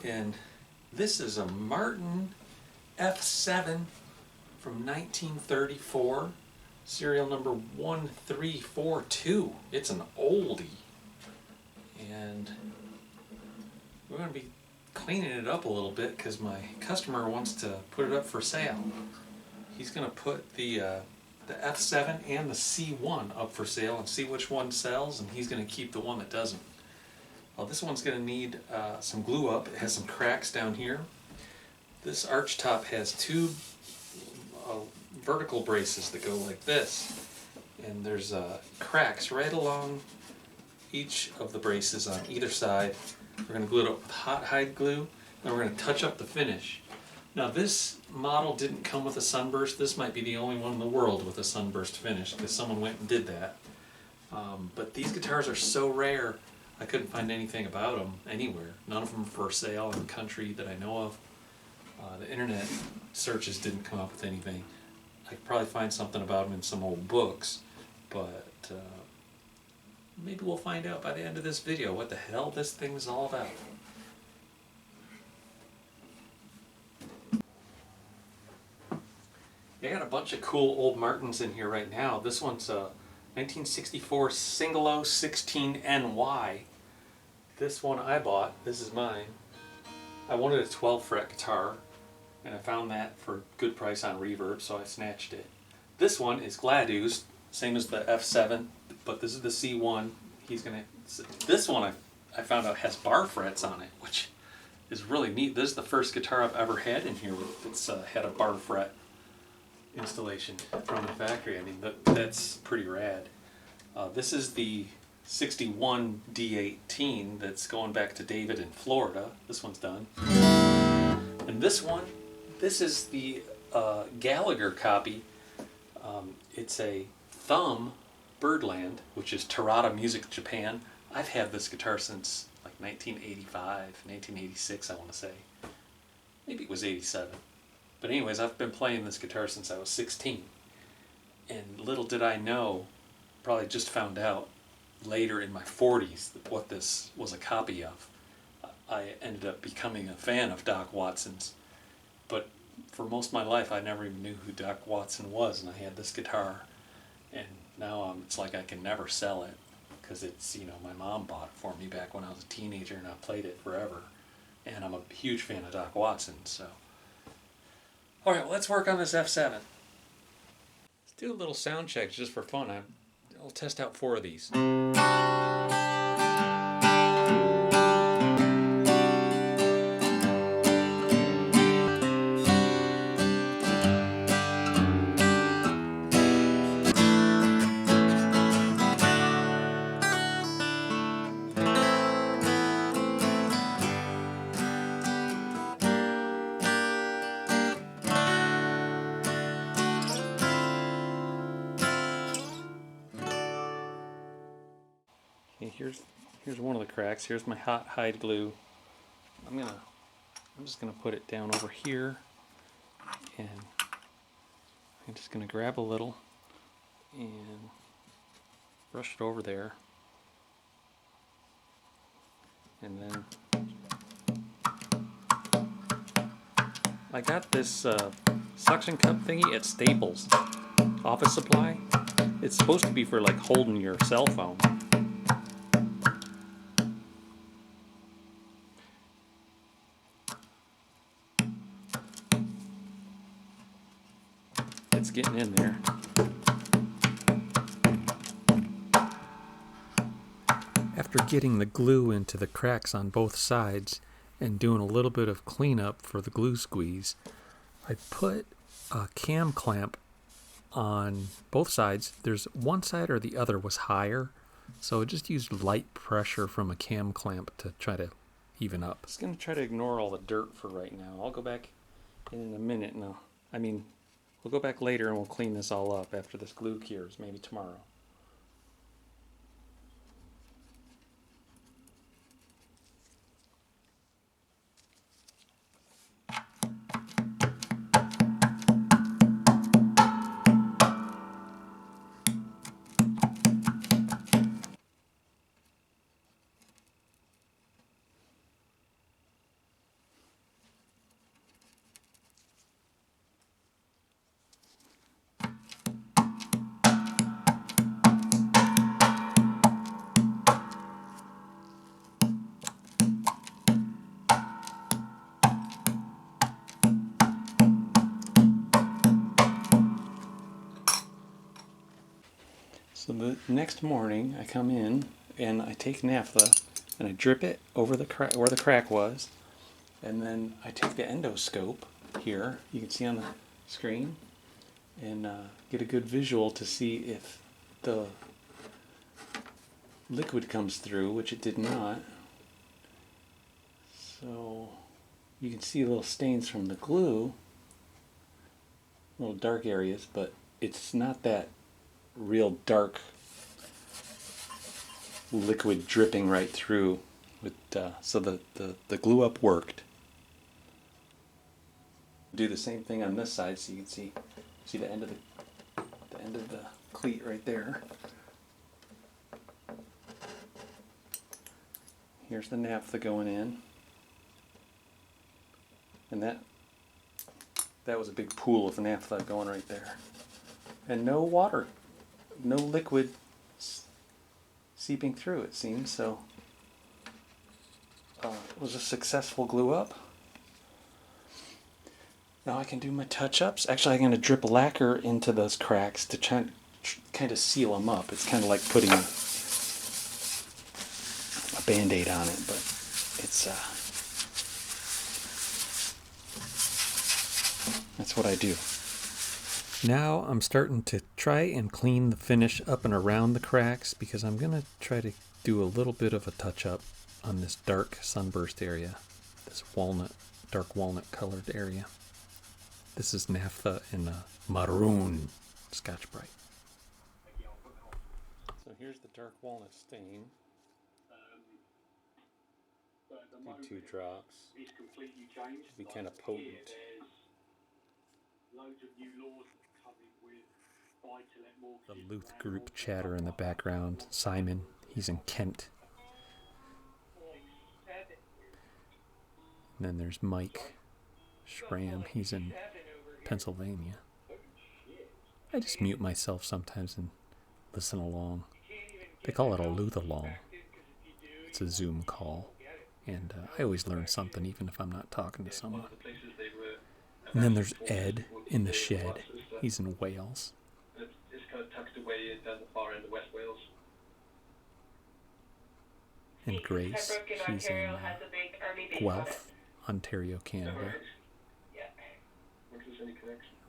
And this is a Martin F7 from 1934, serial number 1342. It's an oldie. And we're going to be cleaning it up a little bit because my customer wants to put it up for sale. He's going to put the F7 and the C1 up for sale and see which one sells, and he's going to keep the one that doesn't. Well, this one's going to need some glue up. It has some cracks down here. This arch top has two vertical braces that go like this, and there's cracks right along each of the braces on either side. We're going to glue it up with hot hide glue, and we're going to touch up the finish. Now this model didn't come with a sunburst. This might be the only one in the world with a sunburst finish because someone went and did that. But these guitars are so rare, I couldn't find anything about them anywhere. None of them are for sale in the country that I know of. The internet searches didn't come up with anything. I could probably find something about them in some old books, but maybe we'll find out by the end of this video what the hell this thing is all about. I got a bunch of cool old Martins in here right now. This one's a 1964 Singolo 16NY. This one I bought, this is mine. I wanted a 12 fret guitar, and I found that for a good price on Reverb, so I snatched it. This one is Gladused, same as the F7, but this is the C1. This one I found out has bar frets on it, which is really neat. This is the first guitar I've ever had in here that's had a bar fret installation from the factory. I mean, that's pretty rad. This is the 61 D18 that's going back to David in Florida. This one's done. And this is the Gallagher copy. It's a Thumb Birdland, which is Terada Music Japan. I've had this guitar since like 1985, 1986 I want to say. Maybe it was 87. But anyways, I've been playing this guitar since I was 16. And little did I know, probably just found out later in my 40s what this was a copy of. I ended up becoming a fan of Doc Watson's. But for most of my life I never even knew who Doc Watson was, and I had this guitar. And now it's like I can never sell it because it's, you know, my mom bought it for me back when I was a teenager and I played it forever. And I'm a huge fan of Doc Watson, so. Alright, well, let's work on this F7. Let's do a little sound check just for fun. I'll test out 4 of these. Here's one of the cracks. Here's my hot hide glue. I'm just gonna put it down over here, and I'm just gonna grab a little and brush it over there, and then I got this suction cup thingy at Staples Office Supply. It's supposed to be for like holding your cell phone. It's getting in there. After getting the glue into the cracks on both sides and doing a little bit of cleanup for the glue squeeze, I put a cam clamp on both sides. There's one side or the other was higher, so I just used light pressure from a cam clamp to try to even up. I'm just going to try to ignore all the dirt for right now. I'll go back in a minute now. We'll go back later and we'll clean this all up after this glue cures, maybe tomorrow. So the next morning I come in and I take naphtha and I drip it over the crack, where the crack was, and then I take the endoscope here, you can see on the screen, and get a good visual to see if the liquid comes through, which it did not. So you can see little stains from the glue, little dark areas, but it's not that real dark liquid dripping right through. With so the glue up worked. Do the same thing on this side, so you can see the end of the cleat right there. Here's the naphtha going in, and that was a big pool of naphtha going right there, and no water, no liquid seeping through, it seems. So it was a successful glue up. Now I can do my touch-ups. Actually, I'm going to drip lacquer into those cracks to kind of seal them up. It's kind of like putting a Band-Aid on it, but it's that's what I do. Now I'm starting to try and clean the finish up and around the cracks, because I'm going to try to do a little bit of a touch-up on this dark sunburst area, this dark walnut colored area. This is naphtha in a maroon Scotch Brite. So here's the dark walnut stain. Do 2 drops. Should be kind of potent. The Luth group chatter in the background. Simon, he's in Kent. And then there's Mike Schramm, he's in Pennsylvania. I just mute myself sometimes and listen along. They call it a Luth-along. It's a Zoom call. And I always learn something, even if I'm not talking to someone. And then there's Ed in the shed. He's in Wales. It's kind of tucked away down the far end of West Wales. And Grace, she's in Guelph, Ontario, Canada.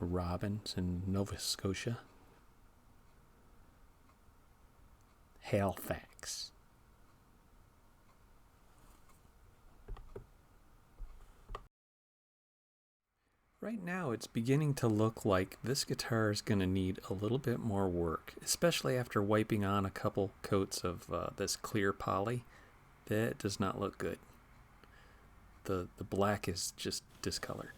Robin's in Nova Scotia. Halifax. Right now it's beginning to look like this guitar is going to need a little bit more work, especially after wiping on a couple coats of this clear poly. That does not look good. The black is just discolored.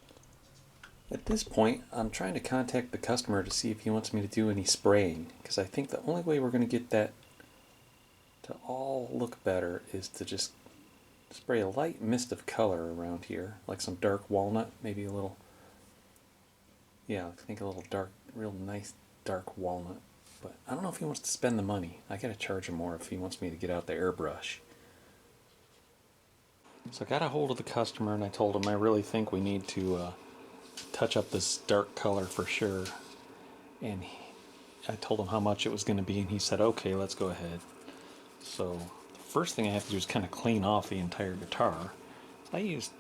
At this point, I'm trying to contact the customer to see if he wants me to do any spraying, because I think the only way we're going to get that to all look better is to just spray a light mist of color around here, like some dark walnut, maybe a little, yeah, I think a little dark, real nice dark walnut. But I don't know if he wants to spend the money. I gotta charge him more if he wants me to get out the airbrush. So I got a hold of the customer and I told him I really think we need to touch up this dark color for sure. And I told him how much it was going to be, and he said, okay, let's go ahead. So the first thing I have to do is kind of clean off the entire guitar. I used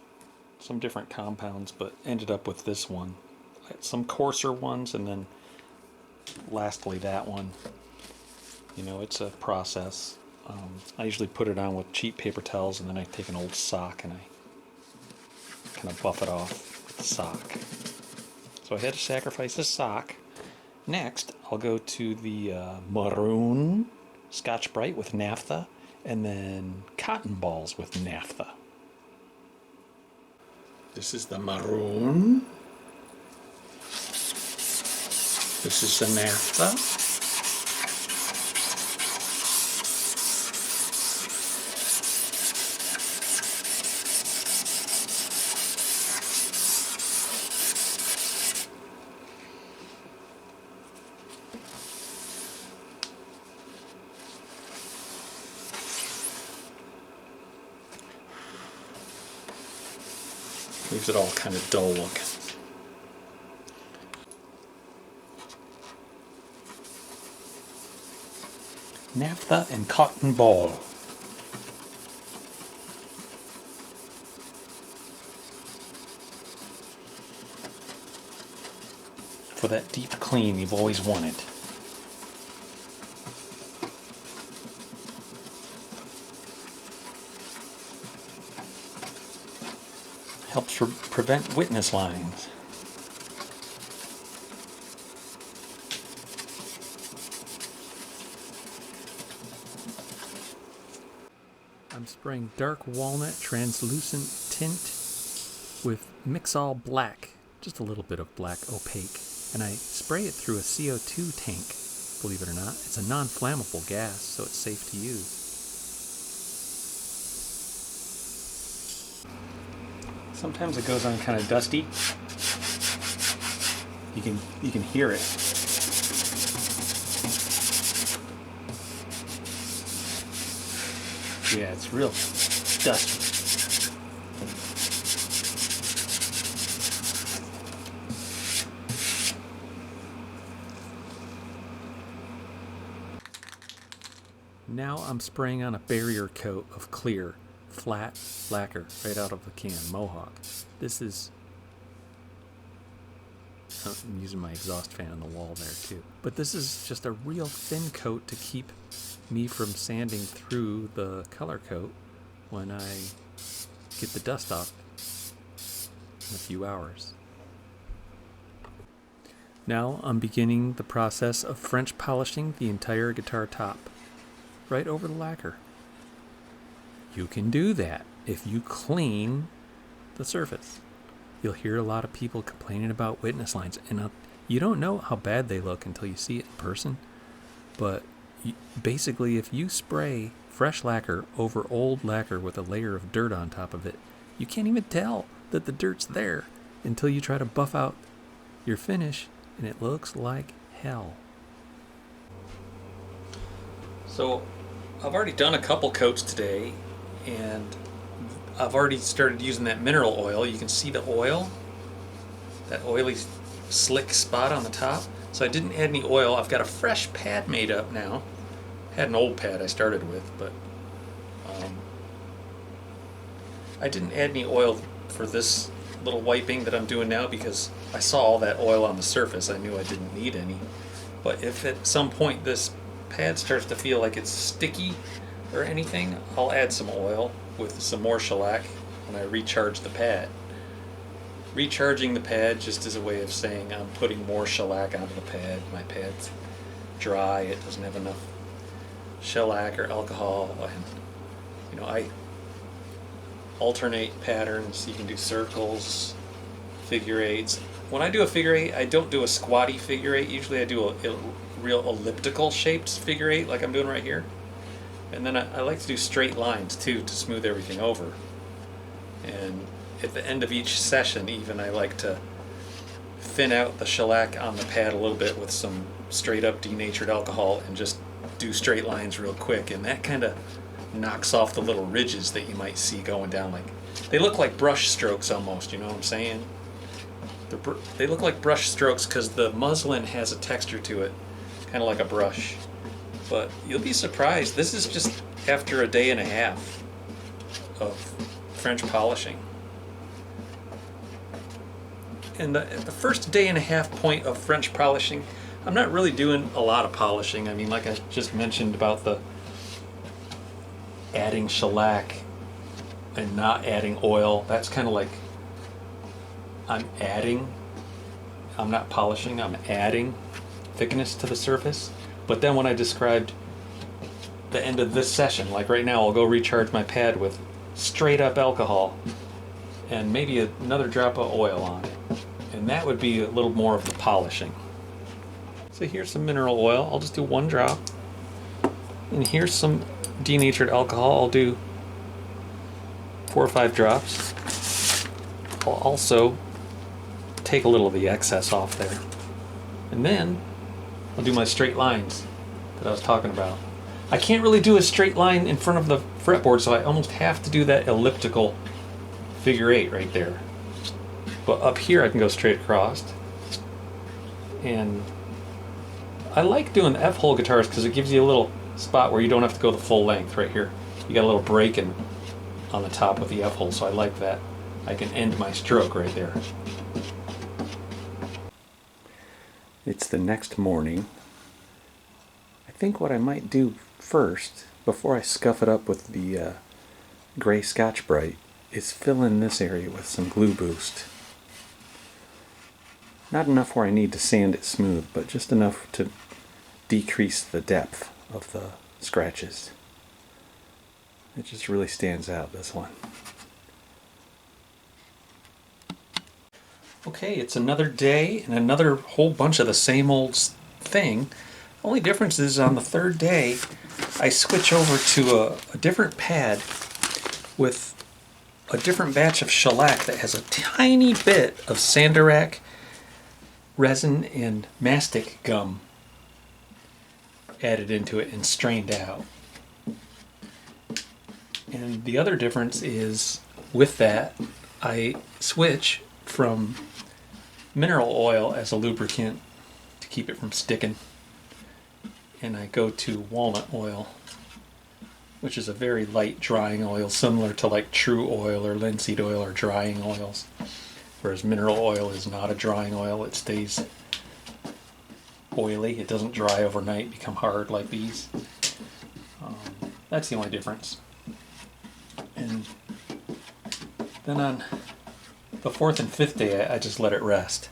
some different compounds, but ended up with this one. I had some coarser ones, and then lastly that one. You know, it's a process. I usually put it on with cheap paper towels, and then I take an old sock and I kind of buff it off with the sock. So I had to sacrifice the sock. Next, I'll go to the maroon Scotch Brite with naphtha, and then cotton balls with naphtha. This is the maroon. This is the naphtha. Leaves it all kind of dull looking. naphtha and cotton ball. For that deep clean you've always wanted. Helps prevent witness lines. I'm spraying dark walnut translucent tint with Mix-All Black, just a little bit of black opaque, and I spray it through a CO2 tank, believe it or not. It's a non-flammable gas, so it's safe to use. Sometimes it goes on kind of dusty. You can hear it. Yeah, it's real dusty. Now I'm spraying on a barrier coat of clear, flat lacquer right out of the can, Mohawk. This is... I'm using my exhaust fan on the wall there too. But this is just a real thin coat to keep me from sanding through the color coat when I get the dust off in a few hours. Now I'm beginning the process of French polishing the entire guitar top, right over the lacquer. You can do that if you clean the surface. You'll hear a lot of people complaining about witness lines, and you don't know how bad they look until you see it in person. But basically, if you spray fresh lacquer over old lacquer with a layer of dirt on top of it, you can't even tell that the dirt's there until you try to buff out your finish, and it looks like hell. So I've already done a couple coats today, and I've already started using that mineral oil. You can see the oil, that oily slick spot on the top. So I didn't add any oil. I've got a fresh pad made up now. Had an old pad I started with, but I didn't add any oil for this little wiping that I'm doing now because I saw all that oil on the surface. I knew I didn't need any. But if at some point this pad starts to feel like it's sticky or anything, I'll add some oil with some more shellac when I recharge the pad. Recharging the pad just is a way of saying I'm putting more shellac onto the pad. My pad's dry, it doesn't have enough shellac or alcohol, and I alternate patterns. You can do circles, figure eights. When I do a figure eight, I don't do a squatty figure eight. Usually I do a real elliptical shaped figure eight like I'm doing right here. And then I like to do straight lines too to smooth everything over. And at the end of each session even, I like to thin out the shellac on the pad a little bit with some straight up denatured alcohol and just do straight lines real quick, and that kind of knocks off the little ridges that you might see going down. Like they look like brush strokes almost, you know what I'm saying? They look like brush strokes because the muslin has a texture to it, kind of like a brush. But you'll be surprised, this is just after a day and a half of French polishing. And the first day and a half point of French polishing, I'm not really doing a lot of polishing. I mean, like I just mentioned about the adding shellac and not adding oil, that's kind of like I'm not polishing, I'm adding thickness to the surface. But then when I described the end of this session, like right now, I'll go recharge my pad with straight up alcohol and maybe another drop of oil on it. And that would be a little more of the polishing. So here's some mineral oil. I'll just do one drop. And here's some denatured alcohol. I'll do 4 or 5 drops. I'll also take a little of the excess off there. And then I'll do my straight lines that I was talking about. I can't really do a straight line in front of the fretboard, so I almost have to do that elliptical figure eight right there. But up here I can go straight across. And I like doing the F-hole guitars because it gives you a little spot where you don't have to go the full length right here. You got a little break on the top of the F-hole, so I like that. I can end my stroke right there. It's the next morning. I think what I might do first, before I scuff it up with the gray Scotch-Brite, is fill in this area with some glue boost. Not enough where I need to sand it smooth, but just enough to decrease the depth of the scratches. It just really stands out, this one. Okay, it's another day and another whole bunch of the same old thing. Only difference is on the third day, I switch over to a different pad with a different batch of shellac that has a tiny bit of Sanderac resin and mastic gum added into it and strained out. And the other difference is, with that, I switch from mineral oil as a lubricant to keep it from sticking, and I go to walnut oil, which is a very light drying oil, similar to like True Oil or linseed oil or drying oils. Whereas mineral oil is not a drying oil, it stays oily. It doesn't dry overnight, become hard like these. That's the only difference. And then on the fourth and fifth day, I just let it rest.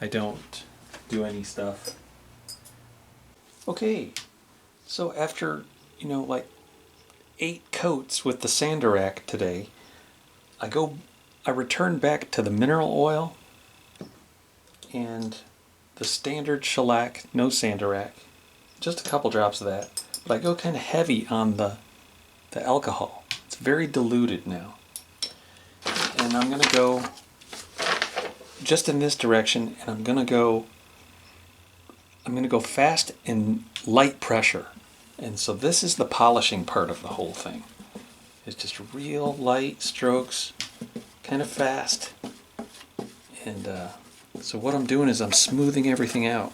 I don't do any stuff. Okay, so after, like 8 coats with the Sanderac today, I return back to the mineral oil and the standard shellac, no Sanderac, just a couple drops of that. But I go kind of heavy on the alcohol. It's very diluted now. And I'm going to go just in this direction, and I'm going to go fast and light pressure. And so this is the polishing part of the whole thing. It's just real light strokes, kind of fast. And so what I'm doing is I'm smoothing everything out.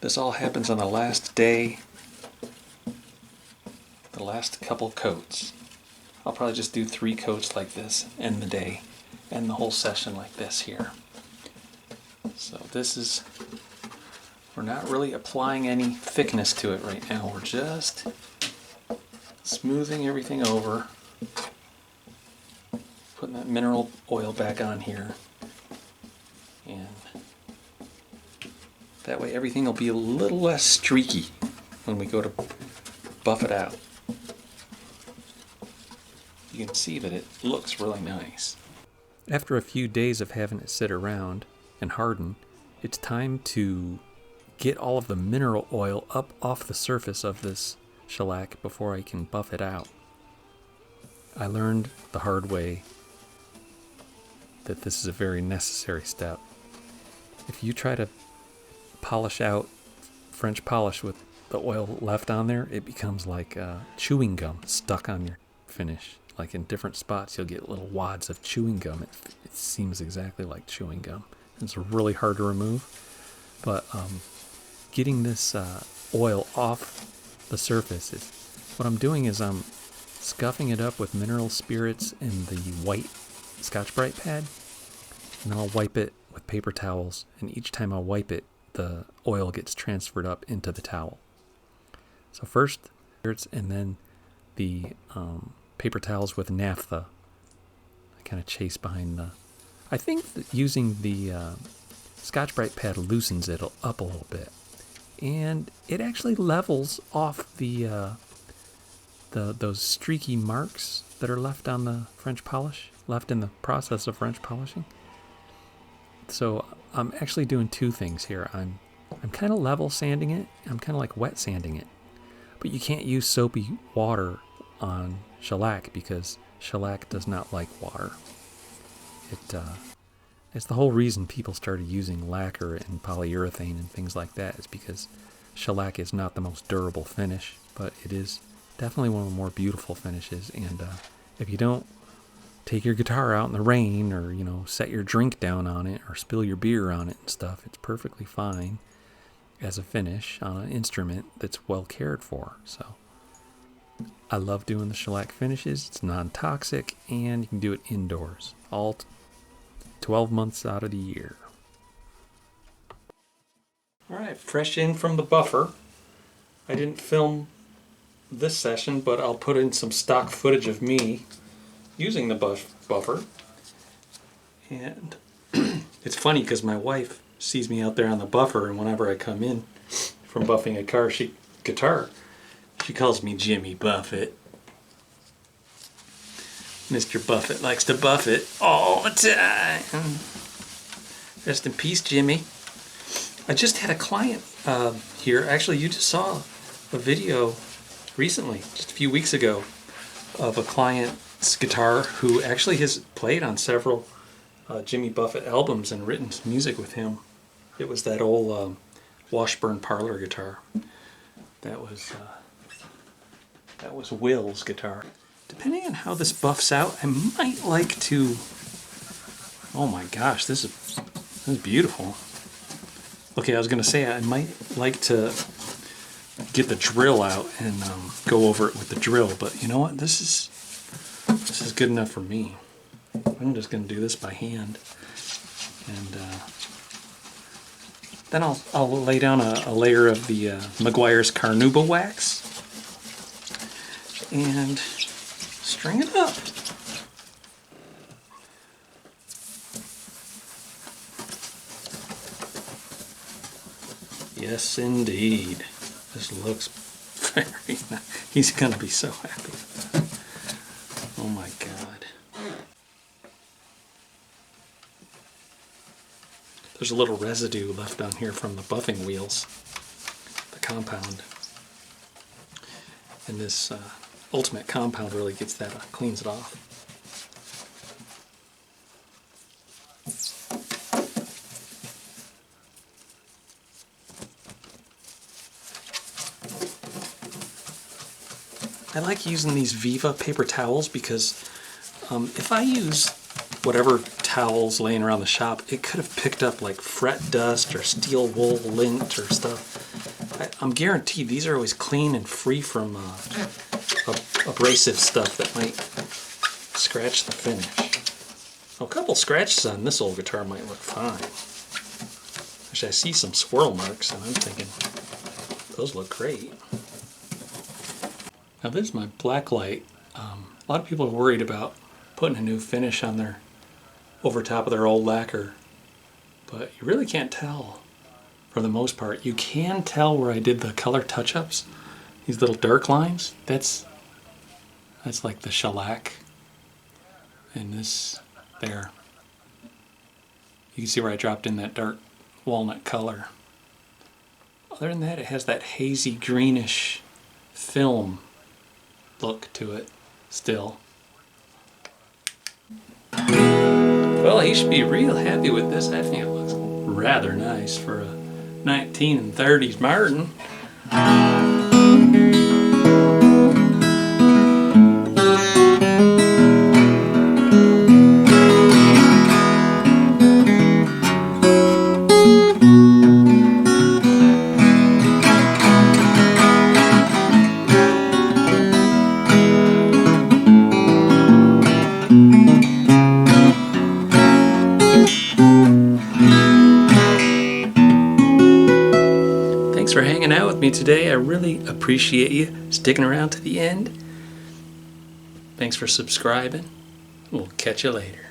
This all happens on the last day, the last couple coats. I'll probably just do 3 coats like this, end the day, end the whole session like this here. So we're not really applying any thickness to it right now. We're just smoothing everything over, putting that mineral oil back on here, and that way everything will be a little less streaky when we go to buff it out. You can see that it looks really nice. After a few days of having it sit around and harden, it's time to get all of the mineral oil up off the surface of this shellac before I can buff it out. I learned the hard way that this is a very necessary step. If you try to polish out French polish with the oil left on there, it becomes like chewing gum stuck on your finish. Like in different spots, you'll get little wads of chewing gum. It seems exactly like chewing gum. It's really hard to remove. But getting this oil off the surface, what I'm doing is I'm scuffing it up with mineral spirits in the white Scotch-Brite pad. And then I'll wipe it with paper towels. And each time I wipe it, the oil gets transferred up into the towel. So first, spirits, and then the paper towels with naphtha. I kind of chase behind I think that using the Scotch-Brite pad loosens it up a little bit, and it actually levels off those streaky marks that are left on the French polish, left in the process of French polishing. So I'm actually doing 2 things here. I'm kind of level sanding it. I'm kind of like wet sanding it, but you can't use soapy water on shellac because shellac does not like water. It's the whole reason people started using lacquer and polyurethane and things like that, is because shellac is not the most durable finish, but it is definitely one of the more beautiful finishes. And if you don't take your guitar out in the rain, or set your drink down on it, or spill your beer on it and stuff, it's perfectly fine. as a finish on an instrument that's well cared for. So I love doing the shellac finishes. It's non-toxic, and you can do it indoors, all 12 months out of the year. All right, fresh in from the buffer. I didn't film this session, but I'll put in some stock footage of me using the buffer. And it's funny because my wife sees me out there on the buffer, and whenever I come in from buffing a guitar, she calls me Jimmy Buffett. Mr. Buffett likes to buff it all the time. Rest in peace, Jimmy. I just had a client here. Actually, you just saw a video recently, just a few weeks ago, of a client's guitar who actually has played on several Jimmy Buffett albums and written some music with him. It was that old Washburn parlor guitar. That was Will's guitar. Depending on how this buffs out, I might like to... Oh my gosh, this is beautiful. Okay, I was going to say I might like to get the drill out and go over it with the drill, but you know what? This is good enough for me. I'm just going to do this by hand, and then I'll lay down a layer of the Meguiar's Carnauba wax and string it up. Yes, indeed. This looks very nice. He's going to be so happy. Oh my God. There's a little residue left on here from the buffing wheels, the compound. And this ultimate compound really gets that, cleans it off. I like using these Viva paper towels because if I use whatever towels laying around the shop, it could have picked up like fret dust or steel wool lint or stuff. I'm guaranteed these are always clean and free from abrasive stuff that might scratch the finish. A couple scratches on this old guitar might look fine. Actually, I see some swirl marks and I'm thinking those look great. Now this is my Blacklight. A lot of people are worried about putting a new finish on their over top of their old lacquer, but you really can't tell for the most part. You can tell where I did the color touch-ups. These little dark lines, that's like the shellac, and this there. You can see where I dropped in that dark walnut color. Other than that, it has that hazy greenish film look to it still. Well, he should be real happy with this. I think it looks rather nice for a 1930s Martin. For hanging out with me today. I really appreciate you sticking around to the end. Thanks for subscribing. We'll catch you later.